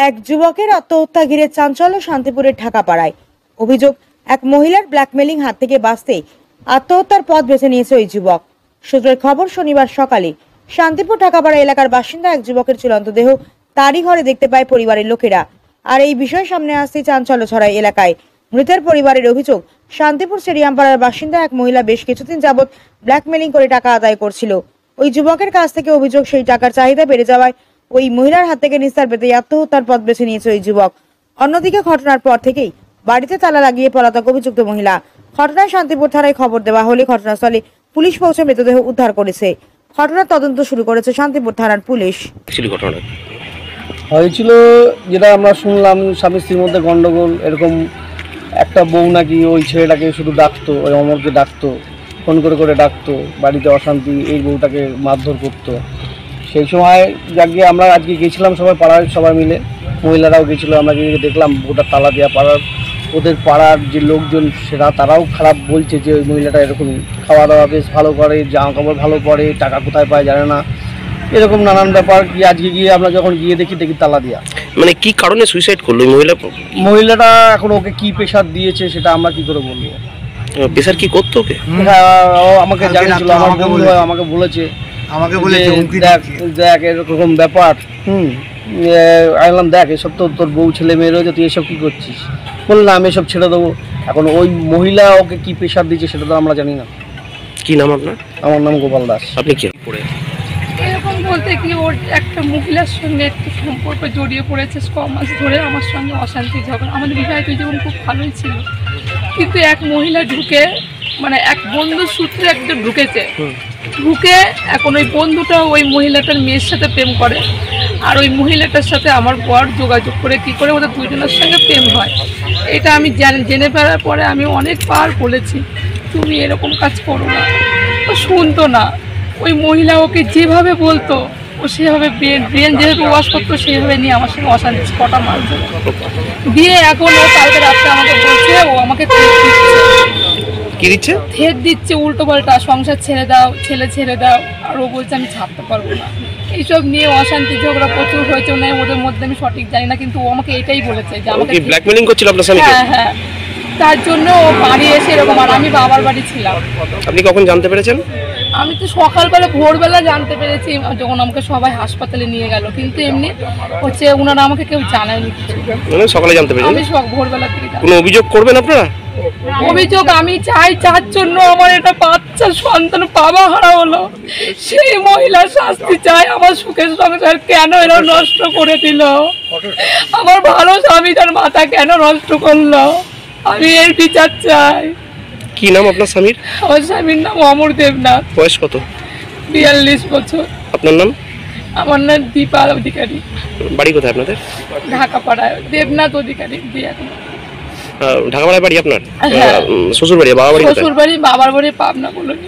এক যুবকের আত্মহত্যা ঘিরে চাঞ্চল্য শান্তিপুরের ঢাকাপাড়ায়। অভিযোগ, এক মহিলার ব্ল্যাকমেলিং হাত থেকে বাঁচতে আত্মহত্যার পথ বেছে নিয়েছে ওই যুবক। সূত্রের খবর, শনিবার সকালে শান্তিপুর ঢাকাপাড়া এলাকার বাসিন্দা এক যুবকের ঝুলন্ত দেহ তারই ঘরে দেখতে পায় পরিবারের লোকেরা। আর এই বিষয় সামনে আসতেই চাঞ্চল্য ছড়ায় এলাকায়। মৃতের পরিবারের অভিযোগ, শান্তিপুর স্টেডিয়ামপাড়ার বাসিন্দা এক মহিলা বেশ কিছুদিন যাবৎ ব্ল্যাকমেলিং করে টাকা আদায় করছিল। ওই যুবকের কাছ থেকে অভিযোগ, সেই টাকার চাহিদা বেড়ে যাওয়ায় ওই মহিলার হাত থেকে নিস্তার পেতে আত্মহত্যার পথ বেছে নিয়েছে ওই যুবক। অন্যদিকে ঘটনার পর থেকেই বাড়িতে তালা লাগিয়ে পলাতক অভিযুক্ত মহিলা। ঘটনায় শান্তিপুর থানায় খবর দেওয়া হলে ঘটনাস্থলে পুলিশ পৌঁছে মৃতদেহ উদ্ধার করেছে। ঘটনার তদন্ত শুরু করেছে শান্তিপুর থানার পুলিশ। হয়েছিল যেটা আমরা শুনলাম, স্বামী স্ত্রীর মধ্যে গন্ডগোল, এরকম একটা বউ নাকি ওই ছেলেটাকে শুধু ডাকতো, ওই অমরকে ডাকতো, ফোন করে করে ডাকতো, বাড়িতে অশান্তি, এই বউটাকে মারধর করতো। সেই সময় যাকে আমরা আজকে গেছিলাম সবাই, পাড়ার সবাই মিলে, মহিলারাও গেছিলো, আমরা গিয়ে দেখলাম বউটা তালা দেওয়া। ওদের পাড়ার যে লোকজন তারাও খারাপ বলছে যে ওই মহিলাটা এরকম খাওয়া দাওয়া বেশ ভালো করে, জামা কাপড় ভালো পরে, টাকা কোথায় পায় জানে না, এরকম নানান ব্যাপার। কি আজকে গিয়ে আমরা যখন গিয়ে দেখি তালা দেওয়া। মানে কি কারণে সুইসাইড করলো মহিলাটা? এখন ওকে কি প্রেশার দিয়েছে সেটা আমরা কি করে বলবো। প্রেশার কি করতো ওকে? আমাকে জানিয়েছিল, আমার বন্ধু আমাকে বলেছে, দেখ এরকম ব্যাপার। বললাম, দেখ এসব তো তোর বউ ছেলে মেয়ে রয়েছে, তুই এসব কি করছিস? বললাম আমি এসব ছেড়ে দেবো। এখন ওই মহিলা ওকে কি প্রেশার দিয়েছে সেটা তো আমরা জানি না। কি নাম আপনার? আমার নাম গোপাল দাস। আপনি কি পড়ে? এরকম বলতে কি, ওর একটা মহিলার সঙ্গে একটু সম্পর্ক জড়িয়ে পড়েছে 6 মাস ধরে। আমার সঙ্গে অশান্তি ঝগড়া, আমাদের বিবাহিত জীবন খুব ভালোই ছিল, কিন্তু এক মহিলা ঢুকে, মানে এক বন্ধুর সূত্রে একটা ঢুকে এখন ওই বন্ধুটা ওই মহিলাটার মেয়ের সাথে প্রেম করে, আর ওই মহিলাটার সাথে আমার বর যোগাযোগ করে কি করে ওদের দুজনের সঙ্গে প্রেম হয়। এটা আমি জেনে ফেলার পরে আমি অনেকবার বলেছি তুমি এরকম কাজ করো না, ও শুনতো না। ওই মহিলা ওকে যেভাবে বলতো ও সেভাবে ব্রেন যেভাবে ওয়াশ করতো সেভাবে নিয়ে আমার সঙ্গে অশান্তি কটা মাস দিয়ে এখন ও কালকে রাত্রে আমাকে বলছে ও আমাকে থেট দিচ্ছে উল্টো পাল্টা, সংসার ছেড়ে দাও, ছেড়ে দাও। আর ও বলছে আমি ছাড়তে পারবো না। এইসব নিয়ে অশান্তি ঝগড়া প্রচুর হয়েছে ওদের মধ্যে, আমি সঠিক জানি না, কিন্তু ও আমাকে এটাই বলেছে যে আমাকে ব্ল্যাকমেলিং করছিল আপনার স্বামীকে। হ্যাঁ, তার জন্য ও বাড়ি এসে এরকম। আর আমি বাবার বাড়ি ছিলাম। আপনি কখন জানতে পেরেছেন? আমি তো সকালবেলা ভোরবেলা জানতে পেরেছি, যখন আমাকে সবাই হাসপাতালে নিয়ে গেল, কিন্তু এমনি হচ্ছে ওনারা আমাকে কেউ জানায়নি কিছু। মানে সকালে জানতে পেরেছেন? আমি ভোরবেলা থেকে। কোনো অভিযোগ করবেন আপনারা? অভিযোগ আমি চাই, যার জন্য আমার এটা বাচ্চা সন্তান বাবা হারা হলো, সেই মহিলার শাস্তি চাই। আমার সুখের সংসার কেন এরা নষ্ট করে দিল? আমার ভালো স্বামীটার মাথা কেন নষ্ট করলো? আমি এর বিচার চাই। কি নাম আপনার স্বামীর? আমার স্বামীর নাম অমর দেবনাথ। বয়স কত? 42 বছর। আপনার নাম? আমার নাম দীপা অধিকারী। বাড়ি কোথায় আপনাদের? ঢাকাপাড়ায়, দেবনাথ অধিকারী দিয়ে। ঢাকাপাড়ায় বাড়ি আপনার? শ্বশুর বাড়ি? বাবার বাড়ি? শ্বশুর বাড়ি, বাবার বাড়ি পাবনা বলুন।